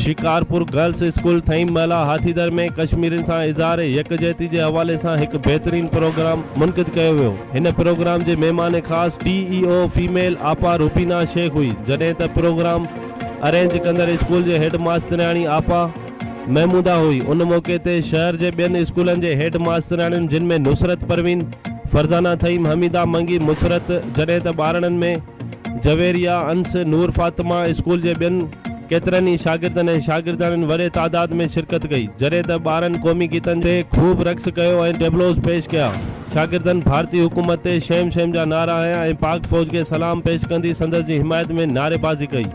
Shikarpur girls school थईमला हाथीदर में कश्मीरियुनि सां इज़हार यकजहती जे हवाले सां हिकु बहितरीन प्रोग्राम मुनक़िद कयो वियो। हिन प्रोग्राम जे महिमान ख़ासि DEO फीमेल आपा रूपीना शेख हुई, जॾहिं त प्रोग्राम अरेंज कंदड़ स्कूल जे हेड मास्तरियाणी आपा महमूदा हुई। उन मौक़े ते शहर जे ॿियनि स्कूलनि जे हेड मास्तरियाणियुनि, जिन में नुसरत परवीन, फरज़ाना थईम, हमीदा मंगी, मुसरत, जॾहिं त ॿारनि में जवेरिया, अंस, नूर फातिमा स्कूल जे ॿियनि केतिरनि ई शागिर्दनि ऐं शागिर्दाननि वॾे तादाद में शिरकत कई, जॾहिं त ॿारनि क़ौमी गीतनि ते ख़ूब रक़्स कयो ऐं टेबलोस पेश कया। शागिर्दनि भारतीय हुकूमत ते शैम शैम जा नारा हंया ऐं पाक फ़ौज खे सलाम पेश कंदी संदसि जी हिमायत में नारेबाज़ी कई।